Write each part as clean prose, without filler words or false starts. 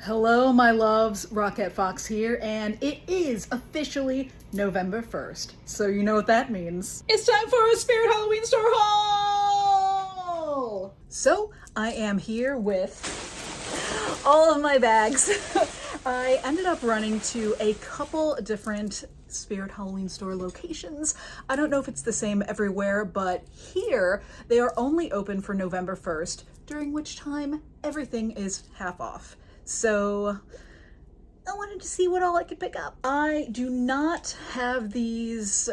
Hello, my loves. Rocket Fox here, and it is officially November 1st. So you know what that means. It's time for a Spirit Halloween Store haul! So I am here with all of my bags. I ended up running to a couple different Spirit Halloween Store locations. I don't know if it's the same everywhere, but here they are only open for November 1st, during which time everything is half off. So I wanted to see what all I could pick up. I do not have these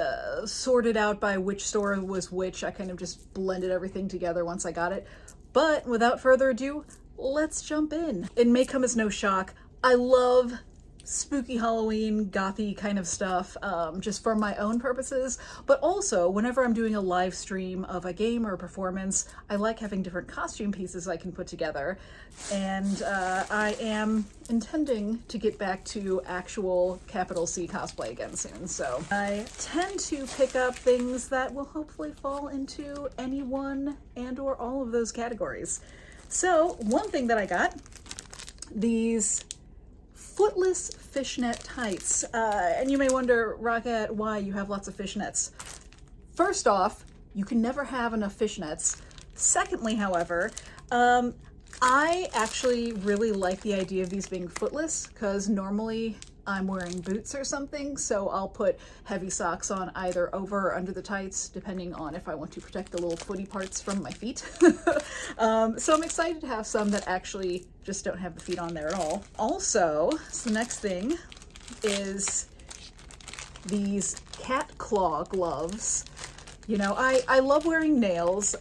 sorted out by which store was which. I kind of just blended everything together once I got it. But without further ado, let's jump in. It may come as no shock. I love spooky Halloween, gothy kind of stuff, just for my own purposes, but also whenever I'm doing a live stream of a game or a performance, I like having different costume pieces I can put together, and I am intending to get back to actual capital C cosplay again soon, so I tend to pick up things that will hopefully fall into any one and or all of those categories. So one thing that I got, these footless fishnet tights. And you may wonder, Rocket, why you have lots of fishnets. First off, you can never have enough fishnets. Secondly, however, I actually really like the idea of these being footless because normally I'm wearing boots or something, so I'll put heavy socks on either over or under the tights, depending on if I want to protect the little footy parts from my feet. So I'm excited to have some that actually just don't have the feet on there at all. Also, so the next thing is these cat claw gloves. You know, I love wearing nails.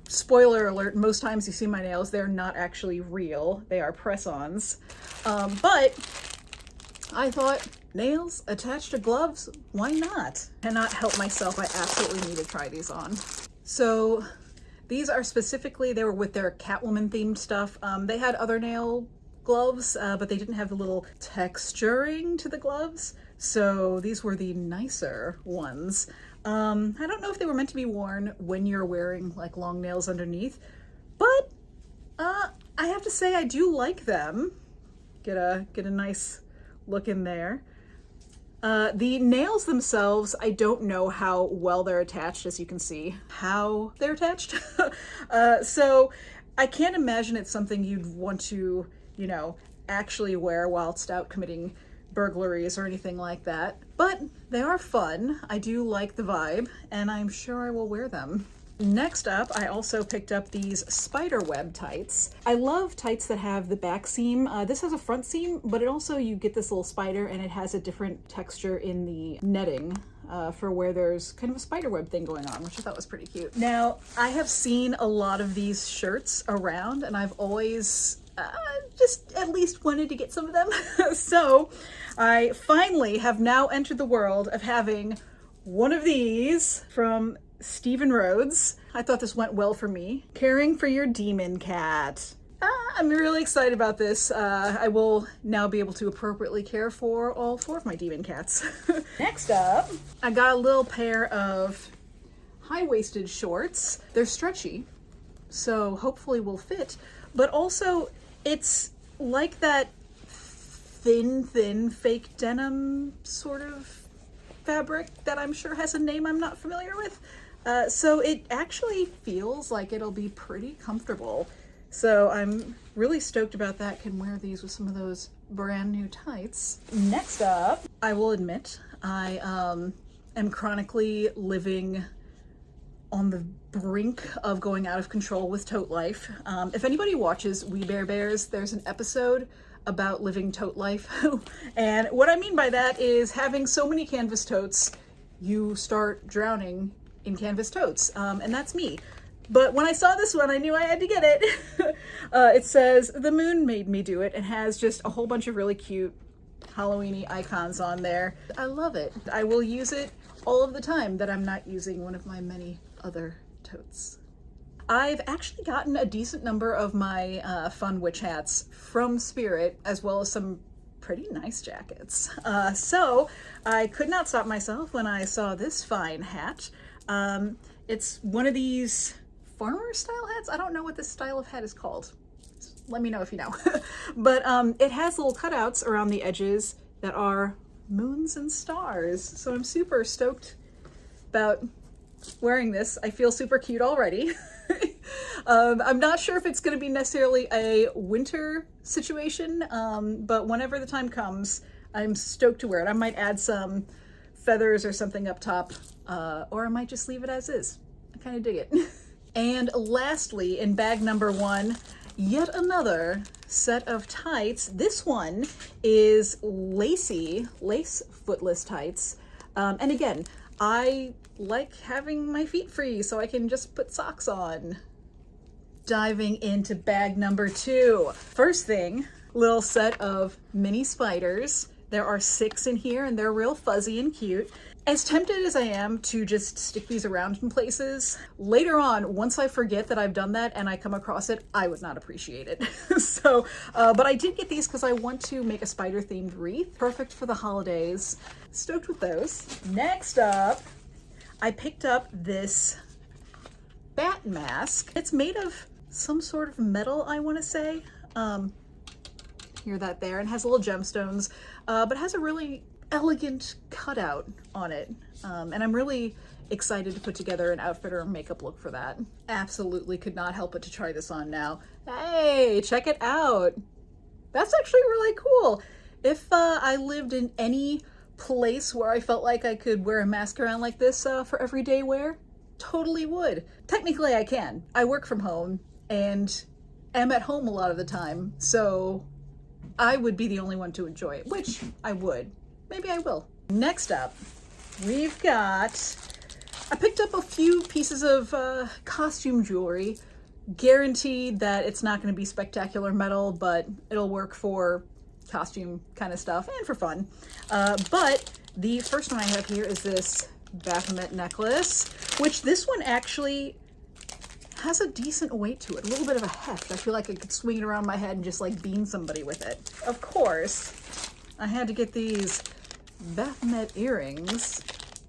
Spoiler alert, most times you see my nails, they're not actually real. They are press-ons. But I thought, nails attached to gloves, why not? Cannot help myself, I absolutely need to try these on. So these are specifically, they were with their Catwoman themed stuff. They had other nail gloves, but they didn't have the little texturing to the gloves. So these were the nicer ones. I don't know if they were meant to be worn when you're wearing like long nails underneath, but I have to say I do like them. Get a nice look in there. The nails themselves, I don't know how well they're attached, as you can see how they're attached. So I can't imagine it's something you'd want to, you know, actually wear whilst out committing burglaries or anything like that, but they are fun. I do like the vibe, and I'm sure I will wear them. Next up, I also picked up these spider web tights. I love tights that have the back seam. This has a front seam, but it also, you get this little spider and it has a different texture in the netting for where there's kind of a spider web thing going on, which I thought was pretty cute. Now, I have seen a lot of these shirts around and I've always just at least wanted to get some of them. So I finally have now entered the world of having one of these from Stephen Rhodes. I thought this went well for me. Caring for your demon cat. I'm really excited about this. I will now be able to appropriately care for all 4 of my demon cats. Next up, I got a little pair of high-waisted shorts. They're stretchy, so hopefully will fit, but also it's like that thin fake denim sort of fabric that I'm sure has a name I'm not familiar with. So it actually feels like it'll be pretty comfortable. So I'm really stoked about that. Can wear these with some of those brand new tights. Next up, I will admit, I am chronically living on the brink of going out of control with tote life. If anybody watches We Bear Bears, there's an episode about living tote life. And what I mean by that is having so many canvas totes, you start drowning in canvas totes, and that's me. But when I saw this one, I knew I had to get it. It says, "The moon made me do it," and has just a whole bunch of really cute Halloween-y icons on there. I love it. I will use it all of the time that I'm not using one of my many other totes. I've actually gotten a decent number of my fun witch hats from Spirit, as well as some pretty nice jackets. So I could not stop myself when I saw this fine hat. It's one of these farmer style hats. I don't know what this style of hat is called. let me know if you know. But it has little cutouts around the edges that are moons and stars. So I'm super stoked about wearing this. I feel super cute already. I'm not sure if it's going to be necessarily a winter situation, but whenever the time comes, I'm stoked to wear it. I might add some feathers or something up top, or I might just leave it as is. I kind of dig it. And lastly, in bag number 1, yet another set of tights. This one is lacy, lace footless tights. And again, I like having my feet free so I can just put socks on. Diving into bag number 2. First thing, little set of mini spiders. There are 6 in here and they're real fuzzy and cute. As tempted as I am to just stick these around in places, later on, once I forget that I've done that and I come across it, I would not appreciate it. So, but I did get these because I want to make a spider themed wreath. Perfect for the holidays. Stoked with those. Next up, I picked up this bat mask. It's made of some sort of metal, I want to say. Hear that there, and has little gemstones, but has a really elegant cutout on it. And I'm really excited to put together an outfit or makeup look for that. Absolutely could not help but to try this on now. Hey, check it out. That's actually really cool. If I lived in any place where I felt like I could wear a mask around like this for everyday wear, totally would. Technically I can. I work from home and am at home a lot of the time, so I would be the only one to enjoy it, which I would. Maybe I will. Next up, we've got, I picked up a few pieces of costume jewelry, guaranteed that it's not going to be spectacular metal, but it'll work for costume kind of stuff and for fun. But the first one I have here is this Baphomet necklace, which this one actually has a decent weight to it, a little bit of a heft. I feel like I could swing it around my head and just like beam somebody with it. Of course, I had to get these Baphomet earrings.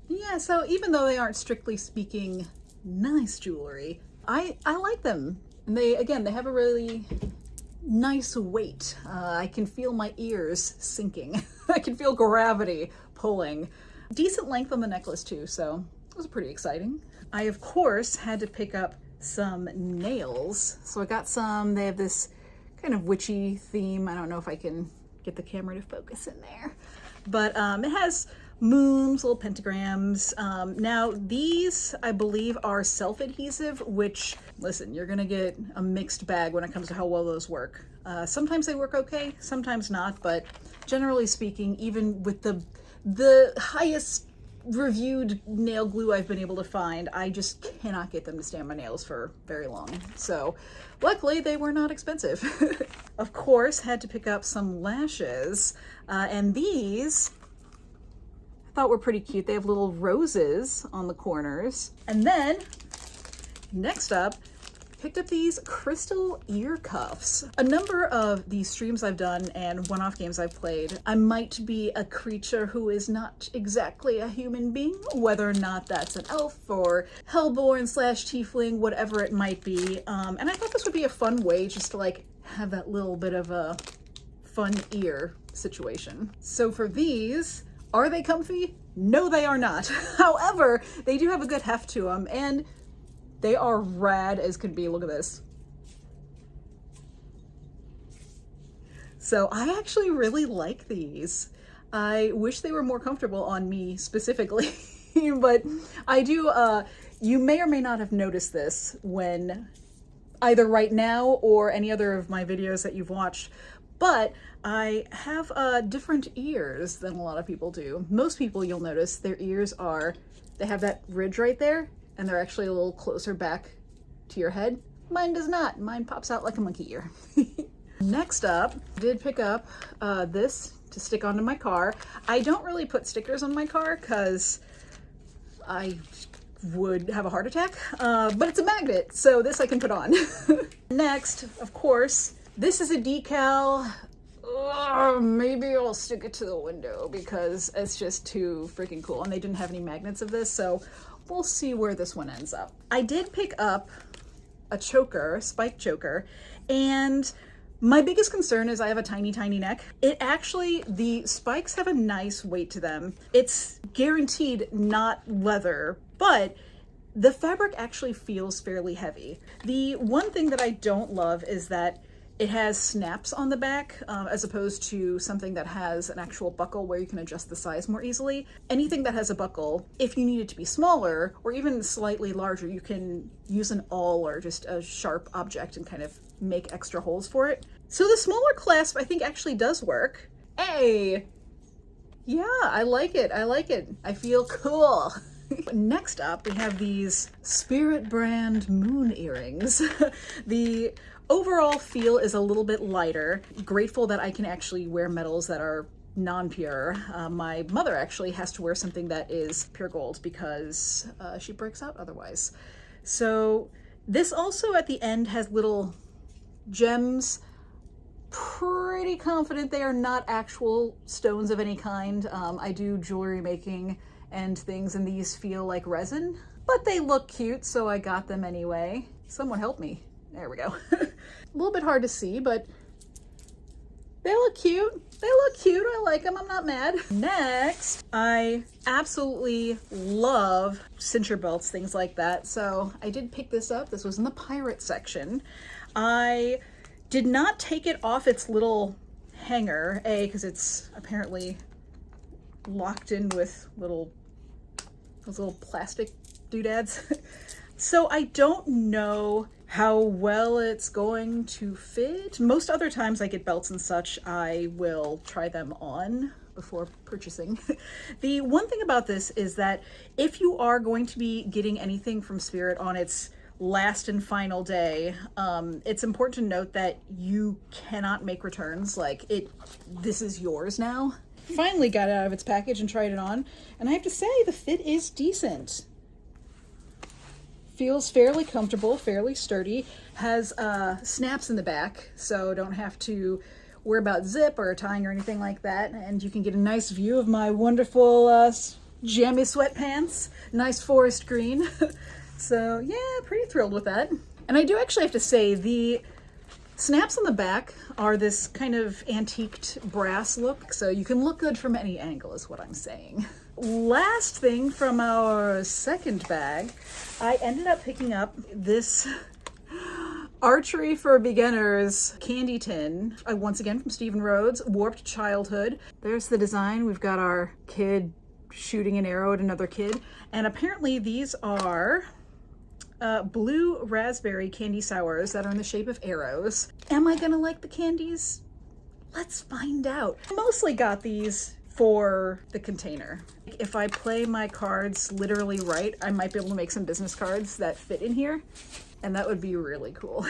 Yeah, so even though they aren't strictly speaking nice jewelry, I like them. And they have a really nice weight. I can feel my ears sinking. I can feel gravity pulling. Decent length on the necklace too, so it was pretty exciting. I, of course, had to pick up some nails. So I got some, they have this kind of witchy theme. I don't know if I can get the camera to focus in there, but it has moons, little pentagrams. Now these, I believe, are self-adhesive, which, listen, you're gonna get a mixed bag when it comes to how well those work. Sometimes they work okay, sometimes not, but generally speaking, even with the highest reviewed nail glue I've been able to find, I just cannot get them to stay on my nails for very long. So luckily they were not expensive. Of course, had to pick up some lashes, and these I thought were pretty cute. They have little roses on the corners. And then next up, picked up these crystal ear cuffs. A number of the streams I've done and one-off games I've played, I might be a creature who is not exactly a human being, whether or not that's an elf or hellborn / tiefling, whatever it might be. And I thought this would be a fun way just to like have that little bit of a fun ear situation. So for these, are they comfy? No, they are not. However, they do have a good heft to them, and they are rad as could be. Look at this. So I actually really like these. I wish they were more comfortable on me specifically, but I do, you may or may not have noticed this when either right now or any other of my videos that you've watched, but I have different ears than a lot of people do. Most people, you'll notice, their ears are, they have that ridge right there, and they're actually a little closer back to your head. Mine does not. Mine pops out like a monkey ear. Next up, I did pick up this to stick onto my car. I don't really put stickers on my car because I would have a heart attack, but it's a magnet, so this I can put on. Next, of course, this is a decal. Maybe I'll stick it to the window because it's just too freaking cool, and they didn't have any magnets of this, so we'll see where this one ends up. I did pick up a choker, spike choker, and My biggest concern is I have a tiny, tiny neck. The spikes have a nice weight to them. It's guaranteed not leather, but the fabric actually feels fairly heavy. The one thing that I don't love is that it has snaps on the back, as opposed to something that has an actual buckle where you can adjust the size more easily. Anything that has a buckle, if you need it to be smaller or even slightly larger, you can use an awl or just a sharp object and kind of make extra holes for it. So the smaller clasp I think actually does work. Hey, yeah, I like it. I like it. I feel cool. Next up, we have these Spirit brand moon earrings. The overall feel is a little bit lighter. Grateful that I can actually wear metals that are non-pure. My mother actually has to wear something that is pure gold because she breaks out otherwise. So this also at the end has little gems. Pretty confident they are not actual stones of any kind. I do jewelry making and things, and these feel like resin, but they look cute, so I got them anyway. Someone help me. There we go. A little bit hard to see, but they look cute. They look cute. I like them. I'm not mad. Next, I absolutely love cincher belts, things like that. So I did pick this up. This was in the pirate section. I did not take it off its little hanger, because it's apparently locked in with those little plastic doodads. So I don't know how well it's going to fit. Most other times I get belts and such, I will try them on before purchasing. The one thing about this is that if you are going to be getting anything from Spirit on its last and final day, it's important to note that you cannot make returns. Like, this is yours now. Finally got it out of its package and tried it on, and I have to say the fit is decent. Feels fairly comfortable, fairly sturdy, has snaps in the back, so don't have to worry about zip or tying or anything like that, and you can get a nice view of my wonderful jammy sweatpants, nice forest green. So yeah, pretty thrilled with that. And I do actually have to say the snaps on the back are this kind of antiqued brass look, so you can look good from any angle is what I'm saying. Last thing from our second bag, I ended up picking up this Archery for Beginners candy tin, once again from Stephen Rhodes, Warped Childhood. There's the design. We've got our kid shooting an arrow at another kid, and apparently these are blue raspberry candy sours that are in the shape of arrows. Am I gonna like the candies? Let's find out. I mostly got these for the container. If I play my cards literally right, I might be able to make some business cards that fit in here, and that would be really cool.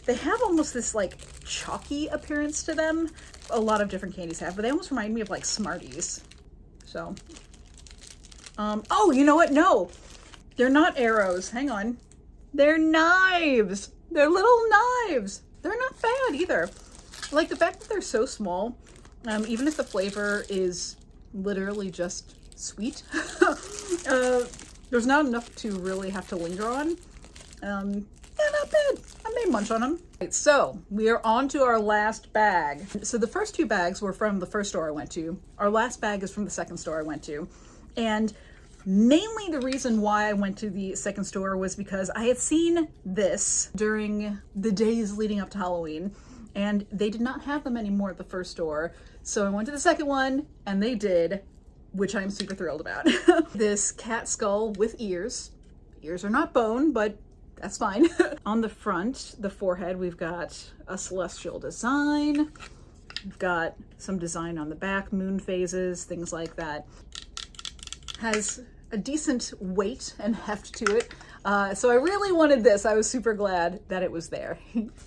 They have almost this like chalky appearance to them. A lot of different candies have, but they almost remind me of like Smarties. So, oh, you know what? No, they're not arrows. Hang on. They're knives. They're little knives. They're not bad either. Like the fact that they're so small, even if the flavor is literally just sweet, there's not enough to really have to linger on. Yeah, not bad. I may munch on them. Right, so we are on to our last bag. So the first two bags were from the first store I went to. Our last bag is from the second store I went to. And mainly the reason why I went to the second store was because I had seen this during the days leading up to Halloween, and they did not have them anymore at the first store. So I went to the second one, and they did, which I'm super thrilled about. This cat skull with ears. Ears are not bone, but that's fine. On the front, the forehead, we've got a celestial design. We've got some design on the back, moon phases, things like that. Has a decent weight and heft to it. So I really wanted this. I was super glad that it was there.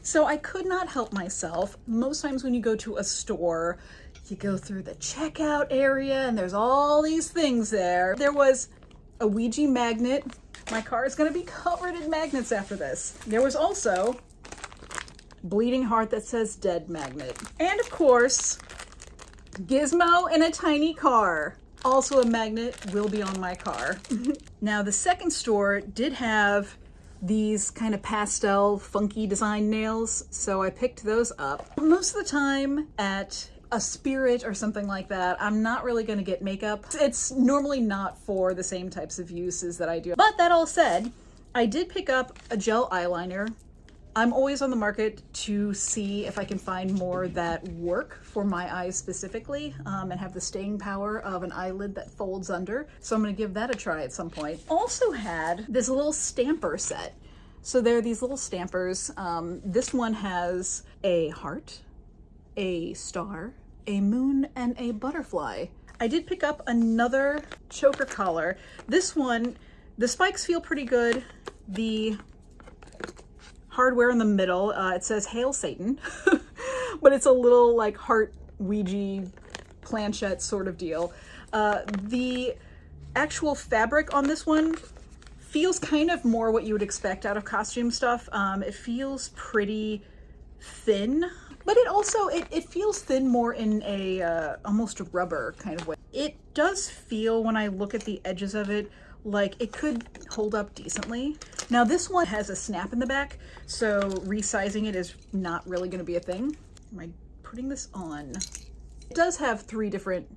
So I could not help myself. Most times when you go to a store, you go through the checkout area and there's all these things there. There was a Ouija magnet. My car is gonna be covered in magnets after this. There was also bleeding heart that says dead magnet. And of course, Gizmo in a tiny car. Also a magnet, will be on my car. Now the second store did have these kind of pastel funky design nails, so I picked those up. Most of the time at a Spirit or something like that, I'm not really going to get makeup. It's normally not for the same types of uses that I do. But that all said, I did pick up a gel eyeliner. I'm always on the market to see if I can find more that work for my eyes specifically, and have the staying power of an eyelid that folds under. So I'm going to give that a try at some point. Also had this little stamper set. So there are these little stampers. This one has a heart, a star, a moon, and a butterfly. I did pick up another choker collar. This one, the spikes feel pretty good. The hardware in the middle, it says Hail Satan, but it's a little like heart Ouija planchette sort of deal. The actual fabric on this one feels kind of more what you would expect out of costume stuff. It feels pretty thin, but it also, it feels thin more in a almost a rubber kind of way. It does feel, when I look at the edges of it, like it could hold up decently. Now this one has a snap in the back, so resizing it is not really going to be a thing. Am I putting this on? It does have 3 different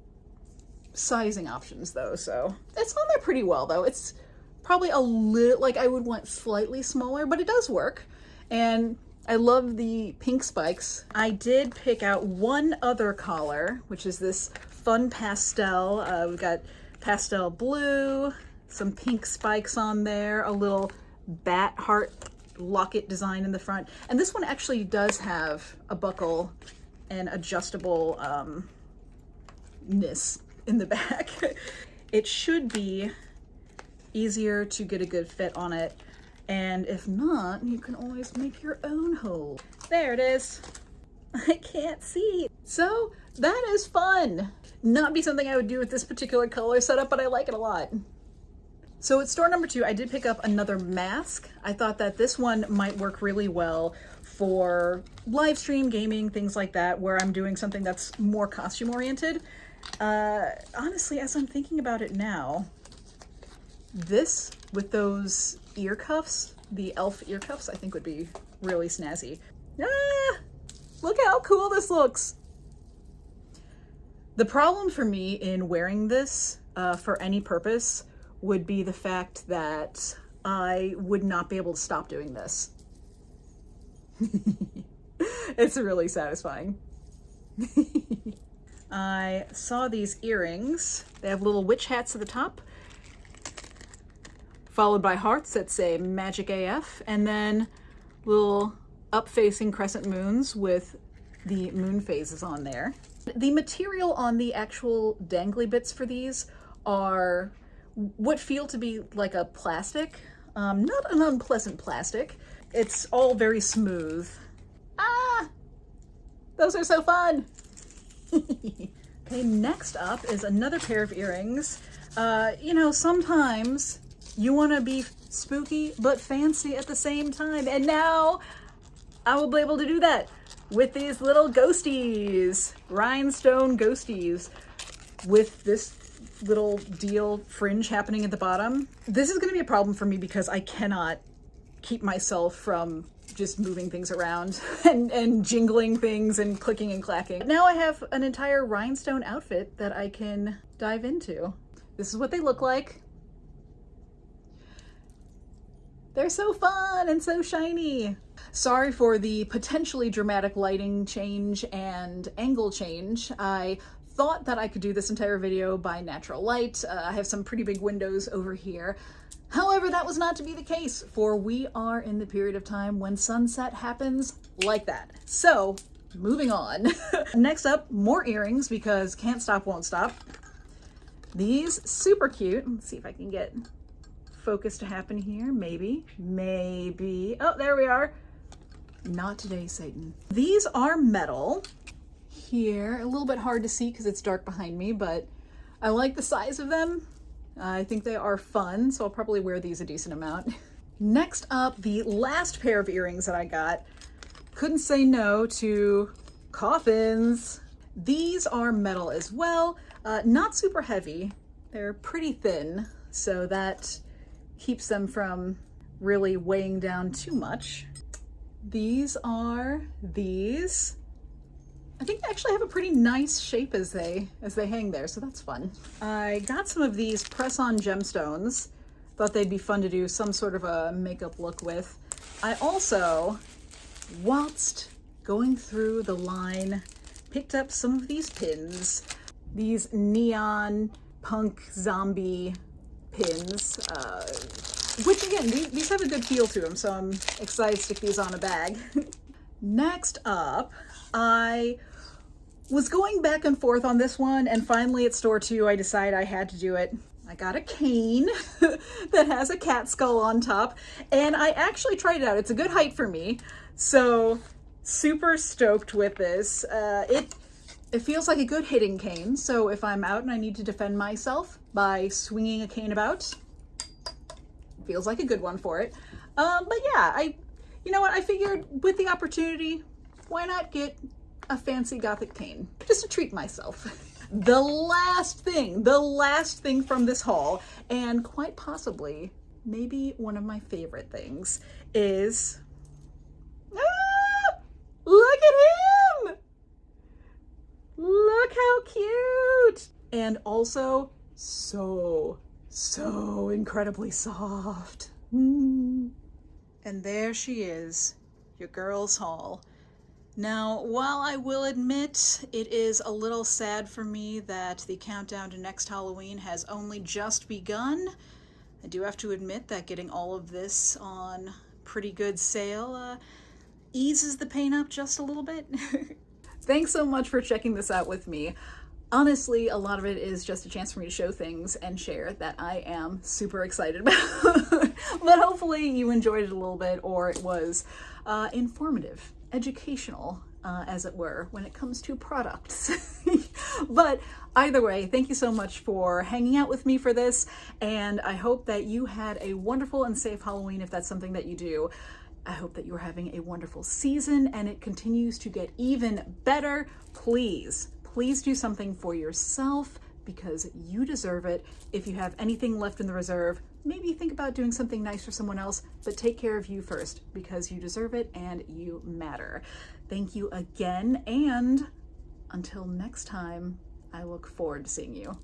sizing options though, so it's on there pretty well though. It's probably a little, like I would want slightly smaller, but it does work. And I love the pink spikes. I did pick out one other collar, which is this fun pastel. We've got pastel blue, some pink spikes on there, a little bat heart locket design in the front. And this one actually does have a buckle and adjustable ness in the back. It should be easier to get a good fit on it. And if not, you can always make your own hole. There it is. I can't see. So that is fun. Not be something I would do with this particular color setup, but I like it a lot. So at store number 2, I did pick up another mask. I thought that this one might work really well for live stream gaming, things like that, where I'm doing something that's more costume oriented. Honestly, as I'm thinking about it now, this with those ear cuffs, the elf ear cuffs, I think would be really snazzy. Ah, look how cool this looks. The problem for me in wearing this for any purpose would be the fact that I would not be able to stop doing this. It's really satisfying. I saw these earrings. They have little witch hats at the top, followed by hearts that say Magic AF, and then little up-facing crescent moons with the moon phases on there. The material on the actual dangly bits for these are what feel to be like a plastic, not an unpleasant plastic. It's all very smooth. Ah, those are so fun. Okay, next up is another pair of earrings. You know, sometimes you want to be spooky but fancy at the same time, and now I will be able to do that with these little ghosties, rhinestone ghosties, with this little deal fringe happening at the bottom. This is going to be a problem for me because I cannot keep myself from just moving things around and jingling things and clicking and clacking. Now I have an entire rhinestone outfit that I can dive into. This is what they look like. They're so fun and so shiny. Sorry for the potentially dramatic lighting change and angle change. I thought that I could do this entire video by natural light. I have some pretty big windows over here. However, that was not to be the case, for we are in the period of time when sunset happens like that. So, moving on. Next up, more earrings, because can't stop, won't stop. These, super cute. Let's see if I can get focus to happen here. Maybe. Oh, there we are. Not today, Satan. These are metal. Here, a little bit hard to see because it's dark behind me, but I like the size of them. I think they are fun, so I'll probably wear these a decent amount. Next up, the last pair of earrings that I got. Couldn't say no to coffins. These are metal as well. Not super heavy. They're pretty thin, so that keeps them from really weighing down too much. These are these. I think they actually have a pretty nice shape as they hang there, so that's fun. I got some of these press-on gemstones. Thought they'd be fun to do some sort of a makeup look with. I also, whilst going through the line, picked up some of these pins. These neon punk zombie pins, which again, these have a good feel to them, so I'm excited to stick these on a bag. Next up, I was going back and forth on this one, and finally at store 2, I decided I had to do it. I got a cane that has a cat skull on top, and I actually tried it out. It's a good height for me, so super stoked with this. It feels like a good hitting cane, so if I'm out and I need to defend myself by swinging a cane about, feels like a good one for it. But yeah, you know what, I figured with the opportunity, why not get a fancy gothic cane, just to treat myself. The last thing from this haul, and quite possibly maybe one of my favorite things, is, look at him! Look how cute! And also so incredibly soft. And there she is, your girl's haul. Now, while I will admit it is a little sad for me that the countdown to next Halloween has only just begun, I do have to admit that getting all of this on pretty good sale eases the pain up just a little bit. Thanks so much for checking this out with me. Honestly, a lot of it is just a chance for me to show things and share that I am super excited about. But hopefully you enjoyed it a little bit, or it was informative, educational, as it were, when it comes to products. But either way, thank you so much for hanging out with me for this, and I hope that you had a wonderful and safe Halloween if that's something that you do. I hope that you're having a wonderful season and it continues to get even better. Please do something for yourself because you deserve it. If you have anything left in the reserve, maybe think about doing something nice for someone else, but take care of you first because you deserve it and you matter. Thank you again, and until next time, I look forward to seeing you.